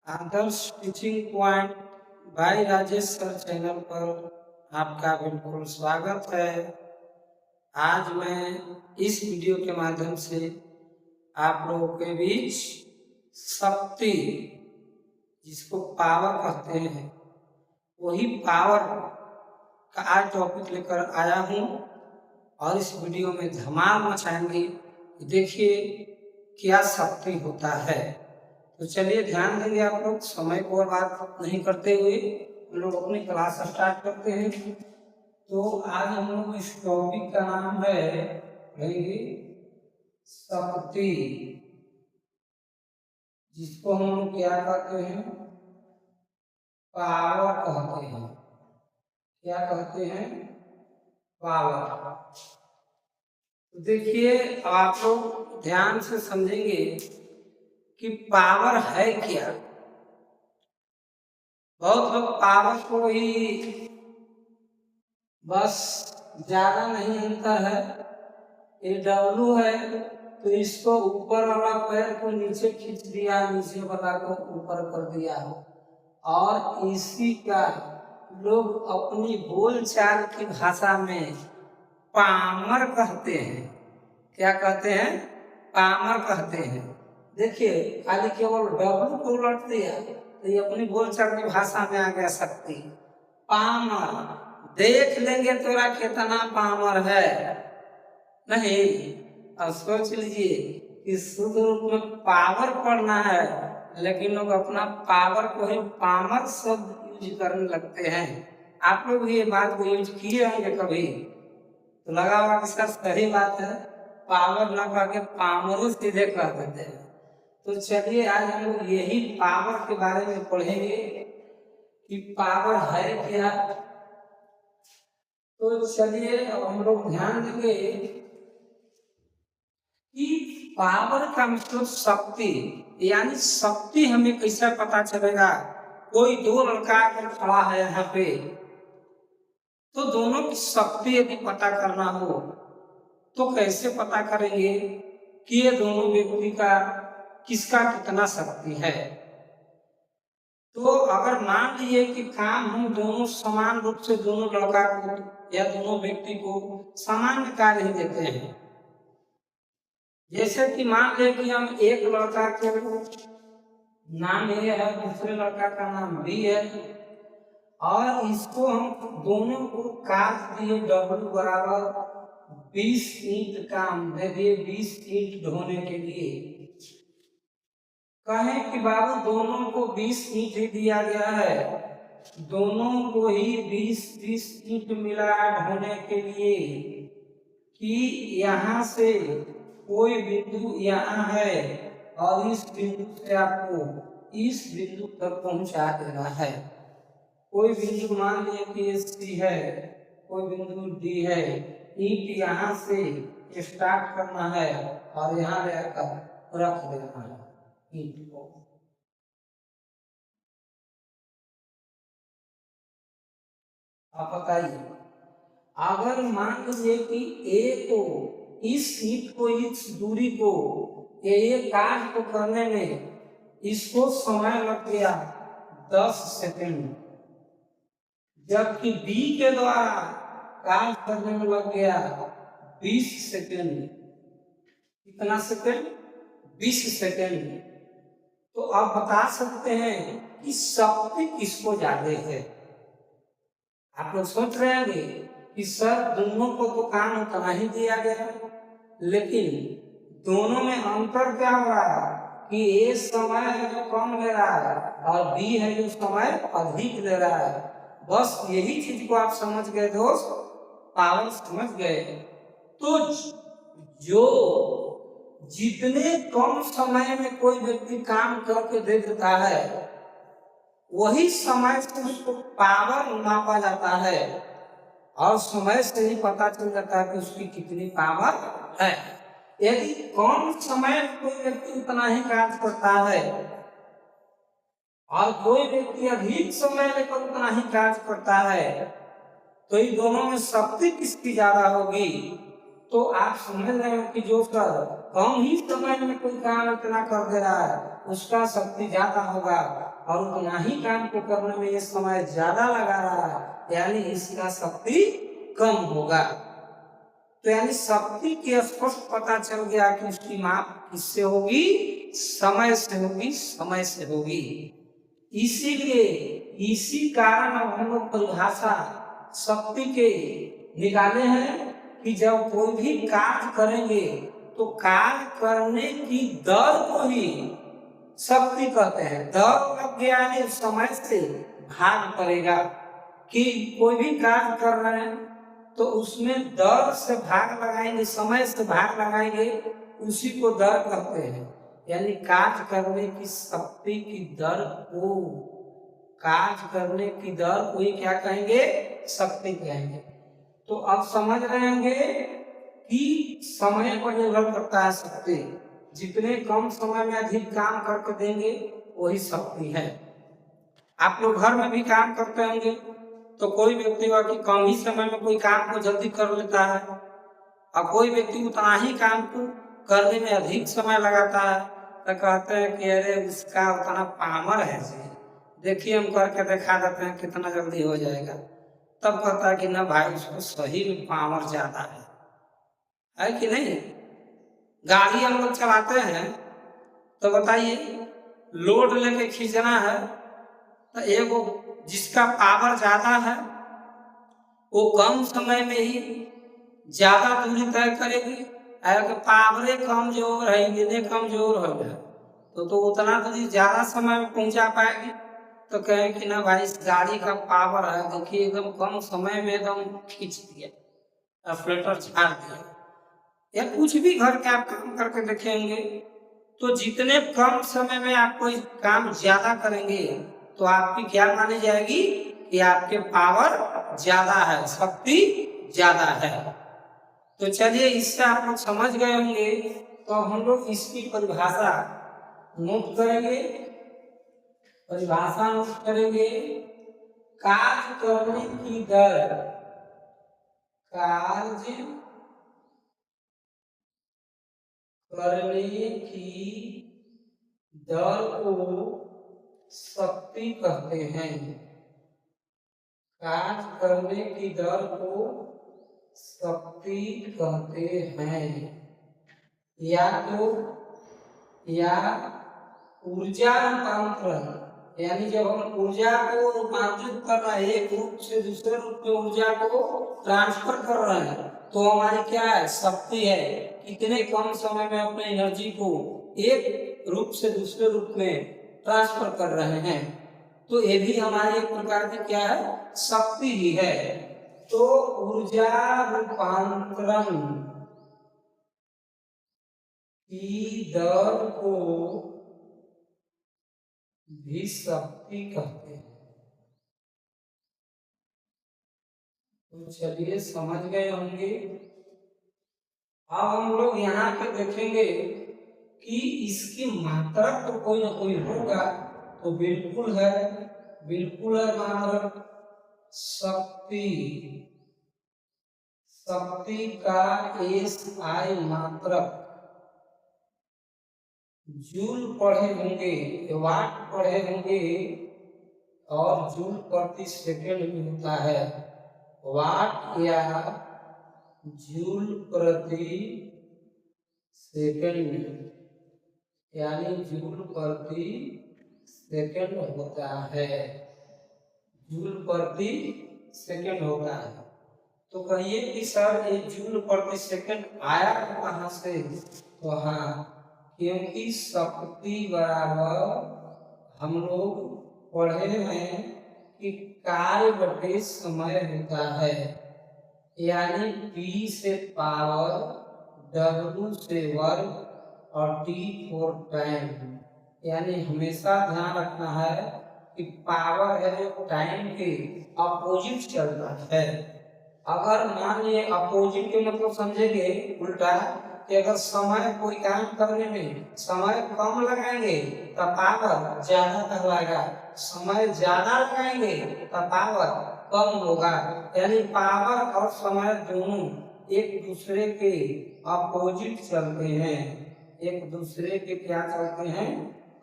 Adarsh teaching point by Rajesh sir channel पर आपका बिल्कुल स्वागत है। आज मैं इस वीडियो के माध्यम से आप लोगों के बीच शक्ति, जिसको पावर कहते हैं, वही पावर का आज टॉपिक लेकर आया हूँ और इस वीडियो में धमाल मचाएंगे। देखिए क्या शक्ति होता है। तो चलिए ध्यान देंगे आप लोग, समय को बर्बाद नहीं करते हुए हम लोग अपनी क्लास स्टार्ट करते हैं। तो आज हम लोग इस टॉपिक का नाम है शक्ति, जिसको हम लोग क्या कहते हैं, पावर कहते हैं। क्या कहते हैं? पावर। तो देखिए आप लोग ध्यान से समझेंगे कि पावर है क्या। बहुत लोग पावर को ही बस ज्यादा नहीं अंतर है, ये डब्लू है तो इसको ऊपर वाला पैर को नीचे खींच दिया, नीचे वाला को ऊपर कर दिया हो, और इसी का लोग अपनी बोलचाल की भाषा में पामर कहते हैं। क्या कहते हैं? पामर कहते हैं। देखिए खाली केवल डब्लू को उलट दिया तो ये अपनी बोलचाल की भाषा में आ गया शक्ति। पामर देख लेंगे तोरा कितना पामर है, नहीं। अब सोच लीजिए कि शुद्ध रूप में पावर पढ़ना है, लेकिन लोग अपना पावर को ही पामर शब्द यूज करने लगते हैं। आप लोग ये बात को यूज किए होंगे कभी, तो लगा होगा कि सर सही बात है, पावर ना कह के पामर सीधे कह देते हैं। तो चलिए आज हम लोग यही पावर के बारे में पढ़ेंगे कि पावर है क्या। तो चलिए अब हम लोग ध्यान देंगे कि पावर का मतलब शक्ति, यानी शक्ति हमें कैसे पता चलेगा। कोई दो लड़का अगर खड़ा है यहाँ पे, तो दोनों की शक्ति यदि पता करना हो तो कैसे पता करेंगे कि ये दोनों व्यक्ति का किसका कितना शक्ति है। तो अगर मान लीजिए कि काम हम दोनों समान रूप से दोनों लड़का को या दोनों व्यक्ति को सामान्य कार्य ही देते हैं, जैसे कि मान ले कि हम एक लड़का के नाम ए है, दूसरे लड़का का नाम बी है, और इसको हम दोनों को काट दिए डब्ल्यू बराबर 20 ईंट काम दे दिए, 20 ईंट ढोने के लिए। कहें कि बाबू दोनों को 20 ईंट ही दिया गया है, दोनों को ही 20 ईंट मिला ढोने के लिए, कि यहाँ से कोई बिंदु यहाँ है और इस बिंदु से आपको इस बिंदु तक पहुंचा देना है। कोई बिंदु मान लीजिए कि सी है, कोई बिंदु डी है, ईंट यहाँ से स्टार्ट करना है और यहाँ रहकर रख देना है ईंट को। आप बताइए, अगर मान लीजिए कि ए को इस ईंट को, इस दूरी को, ये कार्य को करने में इसको समय लग गया 10 सेकंड, जबकि बी के द्वारा कार्य करने में लग गया 20 सेकंड। कितना सेकंड? 20 सेकंड। तो आप बता सकते हैं कि शक्ति किसको ज्यादा है। आप लोग सोच रहे हैं कि सर दोनों को तो काम उतना ही दिया गया, लेकिन दोनों में अंतर क्या हो रहा है कि ए समय है जो कम ले रहा है और बी है जो समय अधिक ले रहा है। बस यही चीज को आप समझ गए दोस्त, पावर समझ गए। तो जो जितने कम समय में कोई व्यक्ति काम करके दे देता है, वही समय से उसको पावर मापा जाता है, और समय से ही पता चल जाता है कि उसकी कितनी पावर है। यदि कम समय में कोई व्यक्ति उतना ही कार्य करता है और कोई व्यक्ति अधिक समय लेकर उतना ही कार्य करता है, तो इन दोनों में शक्ति किसकी ज्यादा होगी। तो आप समझ रहे हो कि जो कम ही समय में कोई काम इतना कर दे रहा है उसका शक्ति ज्यादा होगा, और उतना ही काम को करने में ये समय ज्यादा लगा रहा है, यानी इसका शक्ति कम होगा। तो यानी शक्ति के स्पष्ट पता चल गया कि उसकी माप किससे होगी, समय से होगी, समय से होगी। इसीलिए इसी कारण अब हम लोग परिभाषा शक्ति के निकाले हैं कि जब कोई भी कार्य करेंगे तो कार्य करने की दर को ही शक्ति कहते हैं। दर लग गया यानी समय से भाग पड़ेगा, कि कोई भी कार्य कर रहे हैं तो उसमें दर से भाग लगाएंगे, समय से भाग लगाएंगे, उसी को दर कहते हैं। यानी कार्य करने की शक्ति की दर को, कार्य करने की दर को ही क्या कहेंगे, शक्ति कहेंगे। तो अब समझ रहे होंगे कि समय पर निर्भर करता है शक्ति। जितने कम समय में अधिक काम करके देंगे वही शक्ति है। आप लोग घर में भी काम करते होंगे तो कोई व्यक्ति हुआ कि कम ही समय में कोई काम को जल्दी कर लेता है, और कोई व्यक्ति उतना ही काम को करने में अधिक समय लगाता है, तो कहते हैं कि अरे उसका उतना पावर है जी, देखिए हम करके दिखा देते हैं कितना जल्दी हो जाएगा। तब कहता है कि ना भाई उसको सही में पावर ज्यादा है कि नहीं। गाड़ी हम लोग चलाते हैं तो बताइए, लोड लेके खींचना है तो एगो जिसका पावर ज्यादा है वो कम समय में ही ज्यादा दूरी तय करेगी, अगर पावरे कमजोर है, इंजन कमजोर हो गया तो उतना दूरी ज्यादा समय में पहुंचा पाएगी। तो कहें कि ना भाई इस गाड़ी का पावर है, देखिए एकदम कम समय में एकदम खींच दिया, एक्सीलरेटर छाड़ दिया। या कुछ भी घर के आप काम करके देखेंगे तो जितने कम समय में आप कोई काम ज्यादा करेंगे तो आपकी क्या मानी जाएगी कि आपके पावर ज्यादा है, शक्ति ज्यादा है। तो चलिए इससे आप लोग समझ गए होंगे। तो हम लोग इसकी परिभाषा नोट करेंगे, परिभाषा नोट करेंगे। कार्य करने की दर, कार्य करने की दर को शक्ति कहते हैं। कार्य करने की दर को शक्ति कहते हैं। या तो या ऊर्जा रूपांतरण, यानी जब हम ऊर्जा को रूपांतरित कर रहे हैं, एक रूप से दूसरे रूप में ऊर्जा को ट्रांसफर कर रहे हैं, तो हमारी क्या है, शक्ति है। कितने कम समय में अपने एनर्जी को एक रूप से दूसरे रूप में ट्रांसफर कर रहे हैं, तो ये भी हमारी एक प्रकार की क्या है, शक्ति ही है। तो ऊर्जा रूपांतरण की दर को भी शक्ति कहते हैं। तो चलिए समझ गए होंगे। अब हम लोग यहाँ पे देखेंगे कि इसकी मात्रा तो कोई ना कोई होगा, तो बिल्कुल है, बिल्कुल है मात्रा। शक्ति, शक्ति का SI मात्रक जूल पढ़े होंगे, वाट पढ़े होंगे, और जूल प्रति सेकंड भी होता है। वाट या जूल प्रति सेकंड, यानी जूल प्रति सेकंड होता है, जूल प्रति सेकंड होता है। तो कहिए कि सर ये जूल प्रति सेकंड आया कहाँ से, तो हाँ, क्योंकि शक्ति बराबर हम लोग पढ़े हैं कि कार्य बटे समय होता है, यानी P से पावर, W से वर्ग और T फॉर टाइम। यानी हमेशा ध्यान रखना है कि पावर है जो टाइम के अपोजिट चलता है। अगर मान लीजिए अपोजिट के मतलब समझेंगे उल्टा, कि अगर समय कोई काम करने में समय कम लगाएंगे तो पावर ज्यादा कहलाएगा, समय ज्यादा लगाएंगे तो पावर कम होगा। यानी पावर और समय दोनों एक दूसरे के अपोजिट चलते हैं, एक दूसरे के क्या चलते हैं,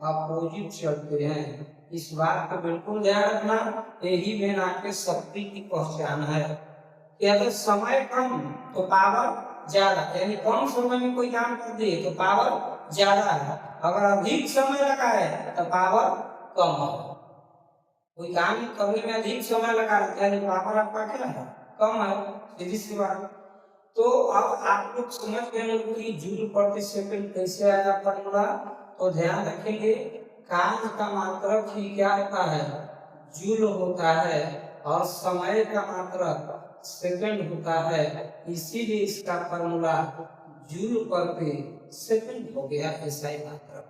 अपोजिट चलते हैं। इस बात को बिल्कुल ध्यान रखना, यही मेन आपके शक्ति की पहचान है कि अगर समय कम तो पावर ज्यादा, यानी कम समय में कोई काम कर दिए तो पावर ज्यादा है, अगर अधिक समय लगा है तो पावर कम है। कोई काम करने में अधिक समय लगा रहता है, पावर आपका क्या है, कम है, सीधी सी बात। तो अब आप लोग समझ गए होंगे कि जूल प्रति सेकंड कैसे आया फॉर्मूला। तो ध्यान रखेंगे, काम का मात्रक ही क्या होता है, जूल होता है, और समय का मात्रक सेकंड होता है, इसीलिए इसका फॉर्मूला जूल प्रति सेकंड हो गया। ऐसा ही मात्रक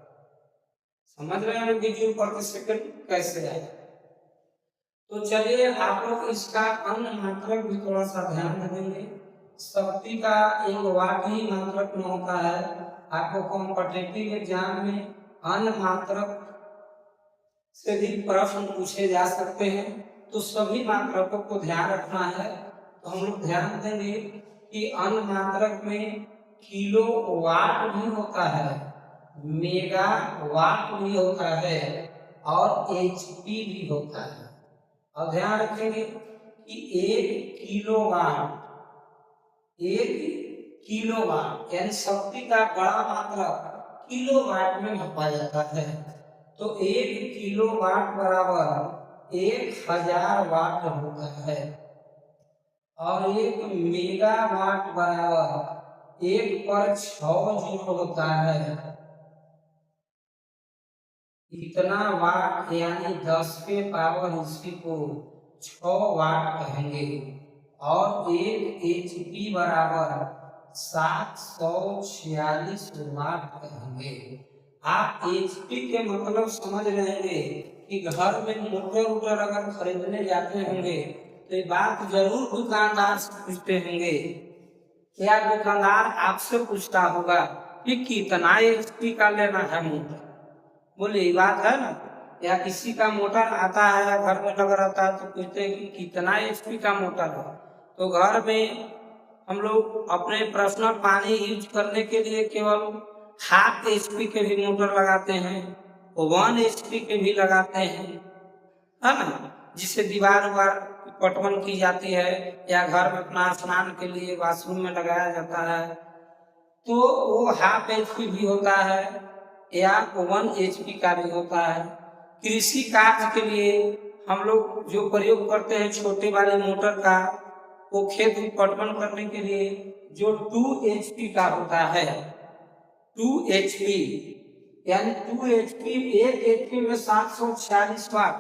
समझ रहे हैं कि जूल प्रति सेकंड कैसे आया। तो चलिए आप लोग इसका अन्य मात्रक भी थोड़ा सा ध्यान देंगे। शक्ति का एक वाट ही मात्रक में होता है। आपको कॉम्पिटिटिव एग्जाम में अन्य मात्रक से भी प्रश्न पूछे जा सकते हैं, तो सभी मात्रकों को ध्यान रखना है। तो हम लोग ध्यान देंगे कि अन्य मात्रक में किलो वाट भी होता है, मेगा वाट भी होता है, और एचपी भी होता है। और ध्यान रखेंगे कि एक किलोवाट यानी शक्ति का बड़ा मात्रक किलोवाट में मापा जाता है। तो 1 किलोवाट बराबर 1000 वाट होता है, और 1 मेगावाट बराबर 1/6 जूल होता है। इतना वाट यानी 10 के पावर इसी को 6 वाट कहेंगे, और 1 HP बराबर 746 वाट कहेंगे। आप HP के मतलब समझ रहेंगे कि घर में मोटर वोटर अगर खरीदने जाते होंगे तो ये बात जरूर दुकानदार से पूछते होंगे, या दुकानदार आपसे पूछता होगा कि कितना HP का लेना है मोटर। बोले ये बात है ना। या किसी का मोटर आता है घर में लगा रहता है तो पूछते हैं कि कितना HP का मोटर है। तो घर में हम लोग अपने पर्सनल पानी यूज करने के लिए केवल 1/2 HP के भी मोटर लगाते हैं, 1 HP के भी लगाते हैं, है ना, जिससे दीवार पटवन की जाती है, या घर में अपना स्नान के लिए वॉशरूम में लगाया जाता है। तो वो 1/2 HP भी होता है, या 1 HP का भी होता है। कृषि कार्य के लिए हम लोग जो प्रयोग करते हैं छोटे वाले मोटर का, वो खेत में पटवन करने के लिए जो 2 HP का होता है, 2 HP यानी 2 HP, 1 HP में 746 वाट।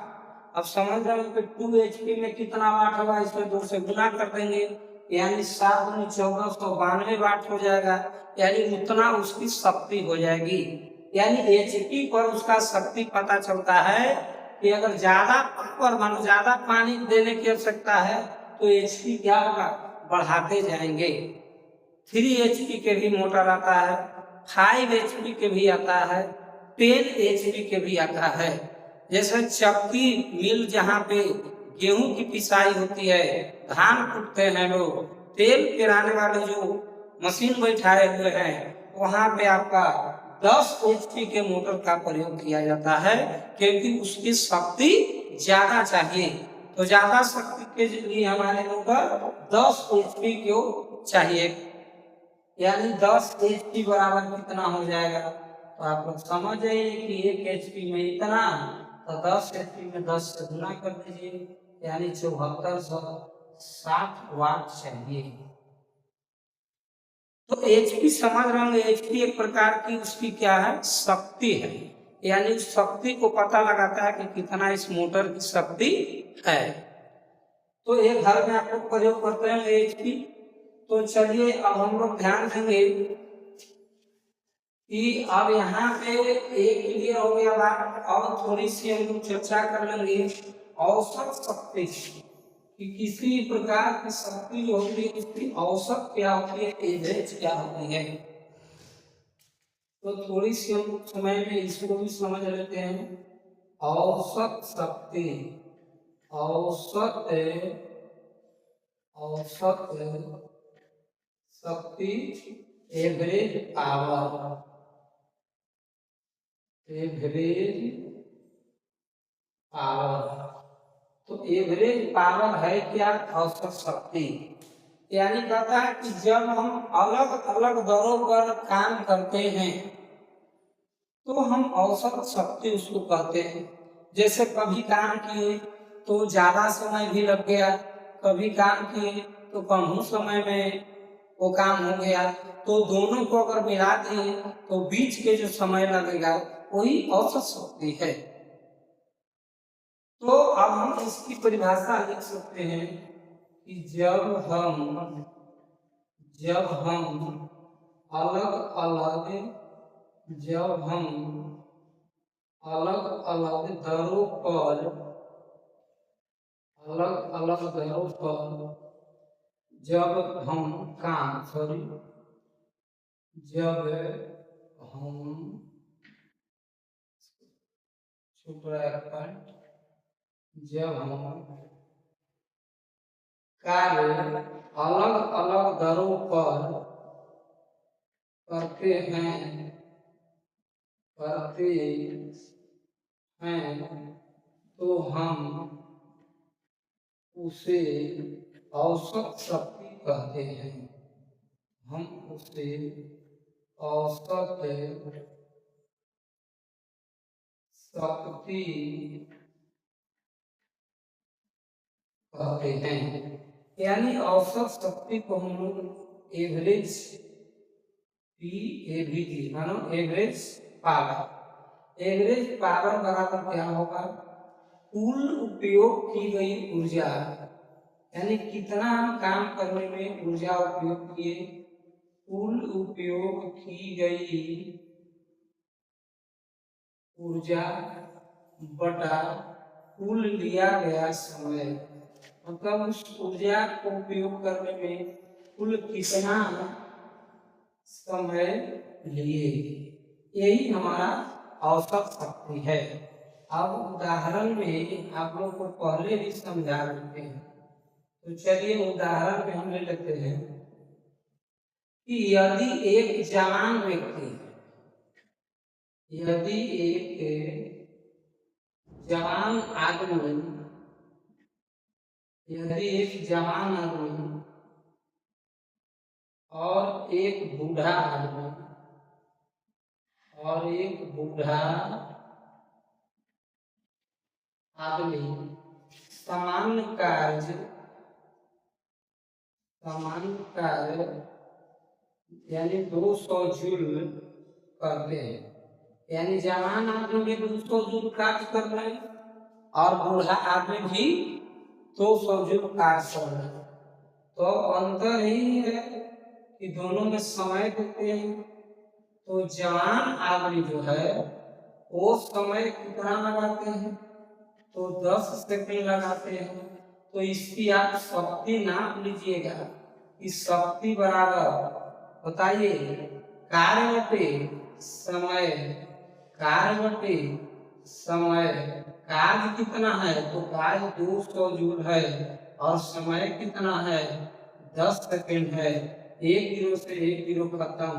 अब समझ रहे हो कि 2 HP में कितना वाट होगा, इसमें 2 से गुना कर देंगे, यानी 7 में 1492 वाट हो जाएगा, यानी उतना उसकी शक्ति हो जाएगी। यानी HP पर उसका शक्ति पता चलता है कि अगर ज्यादा पावर मानो ज्यादा पानी देने की आवश्यकता है तो HP क्या होगा, बढ़ाते जाएंगे। 3 HP के भी मोटर आता है, 5 HP के भी आता है, 10 HP के भी आता है। जैसे चक्की मिल जहाँ पे गेहूं की पिसाई होती है, धान कूटते हैं लोग, तेल पेराने वाले जो मशीन बैठाए हुए हैं, वहां पे आपका 10 HP के मोटर का प्रयोग किया जाता है, क्योंकि उसकी शक्ति ज्यादा चाहिए। तो ज्यादा शक्ति के लिए हमारे मोटर 10 HP को चाहिए, यानी 10 HP बराबर कितना हो जाएगा। तो आप लोग समझ जाइए कि 1 HP में इतना, तो 10 HP में 10 से गुना कर दीजिए, यानी 7460 वाट चाहिए। तो HP समझ रहे होंगे, HP एक प्रकार की उसकी क्या है, शक्ति है, यानी शक्ति को पता लगाता है कि कितना इस मोटर की शक्ति है। तो एक घर में आप लोग प्रयोग करते हैं HP। तो चलिए अब हम लोग ध्यान देंगे कि अब यहाँ पे एक क्लियर हो गया बात, और थोड़ी सी हम लोग चर्चा कर लेंगे औसत शक्ति कि किसी प्रकार की शक्ति जो होती है उसकी औसत क्या होती है, एवरेज क्या होती है। तो थोड़ी सी हम समय में इसको भी समझ लेते हैं। औसत शक्ति, औसत औसत शक्ति, एवरेज पावर, एवरेज पावर। तो एवरेज पावर है क्या? औसत शक्ति। यानी कहता है कि जब हम अलग अलग दरों पर काम करते हैं तो हम औसत शक्ति उसको कहते हैं। जैसे कभी काम किए तो ज्यादा समय भी लग गया, कभी काम किए तो कम ही समय में वो काम हो गया, तो दोनों को अगर मिला दिए तो बीच के जो समय लगेगा वही औसत शक्ति है। तो अब हम इसकी परिभाषा लिख सकते हैं कि जब हम अलग अलग दरों पर जब हम जब हम कार्य अलग अलग दरों पर करते हैं तो हम उसे औसत शक्ति कहते हैं। हम उसे औसत शक्ति कहते हैं। यानी औसत शक्ति को हम लोग एवरेज PAVG मानो एवरेज पावर। एवरेज पावर बराबर क्या होगा? कुल उपयोग की गई ऊर्जा, यानी कितना हम काम करने में ऊर्जा उपयोग किए, कुल उपयोग की गई ऊर्जा बटा कुल लिया गया समय। मतलब उस ऊर्जा को उपयोग करने में कुल कितना समय लिए, यही हमारा औसत शक्ति है। अब उदाहरण में आप लोग को पहले भी समझा चुके हैं, तो चलिए उदाहरण में हम ले लेते हैं कि यदि एक जवान व्यक्ति और एक बूढ़ा आदमी सामान्य कार्य यानी 200 जूल करते हैं। यानी जवान आदमी भी 200 जूल कार्य कर रहे हैं और बूढ़ा आदमी भी 200 जूल कार्य कर रहे हैं। तो अंतर ही है कि दोनों में समय देते हैं। तो जवान आदमी जो है वो समय कितना लगाते हैं? तो 10 सेकंड लगाते हैं। तो इसकी आप शक्ति नाप लीजिएगा। इस शक्ति बराबर बताइए कार्य बटे समय। कार्य कितना है? तो कार्य 200 जूल है और समय कितना है? 10 सेकंड है। 1 गिरो से 1 गिरो खत्म,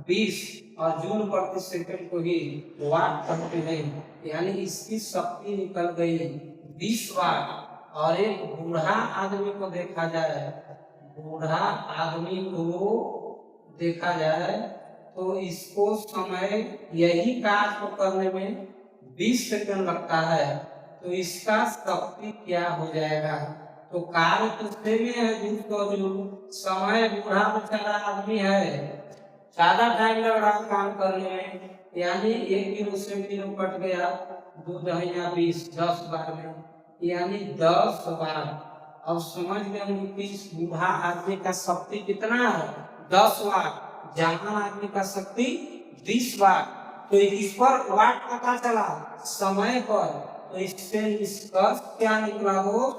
20 और जूल प्रति सेकंड को ही वाट कहते हैं। यानी इसकी शक्ति निकल गई 20 वाट। और एक बूढ़ा आदमी को देखा जाए तो इसको समय यही कार्य को करने में 20 सेकंड लगता है। तो इसका शक्ति क्या हो जाएगा? तो कार्य तो सेम है 200 जूल, समय बूढ़ा बेचारा आदमी है, ज्यादा टाइम लग रहा काम करने में। यानी 1 गिरो से 1 गिरो कट गया, 2 दहिया 20, 10 बार में, यानी 10 बार। अब समझ गए कि इस बूढ़ा आदमी का शक्ति कितना है? 10 वाट। जवान आदमी का शक्ति 20 वाट। तो इस पर वाट पता चला समय पर। तो इससे निष्कर्ष क्या निकला हो?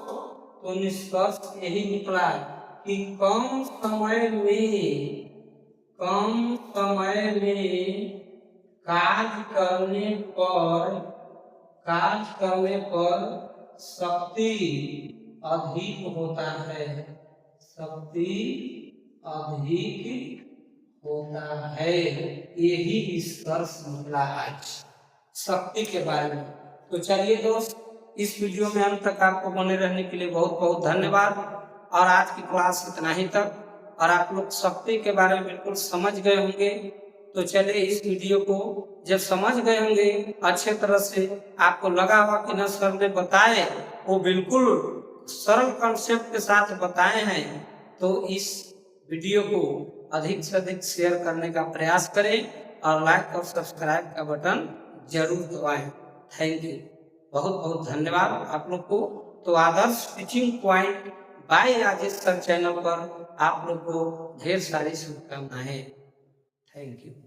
तो निष्कर्ष यही निकला कि कम समय में कार्य करने पर शक्ति अधिक होता है। यही निष्कर्ष निकला आज। शक्ति के बारे में। तो चलिए दोस्त, इस वीडियो में अंत तक आपको बने रहने के लिए बहुत बहुत धन्यवाद। और आज की क्लास इतना ही तक। और आप लोग शक्ति के बारे में बिल्कुल समझ गए होंगे। तो चलिए, इस वीडियो को जब समझ गए होंगे अच्छे तरह से, आपको लगा होगा कि न सर ने बताए वो बिल्कुल सरल कॉन्सेप्ट के साथ बताए हैं, तो इस वीडियो को अधिक से अधिक शेयर करने का प्रयास करें और लाइक और सब्सक्राइब का बटन जरूर दबाएं। थैंक यू, बहुत बहुत धन्यवाद आप लोग को। तो Adarsh teaching point by Rajesh sir channel पर आप लोग को ढेर सारी शुभकामनाएं। Thank you.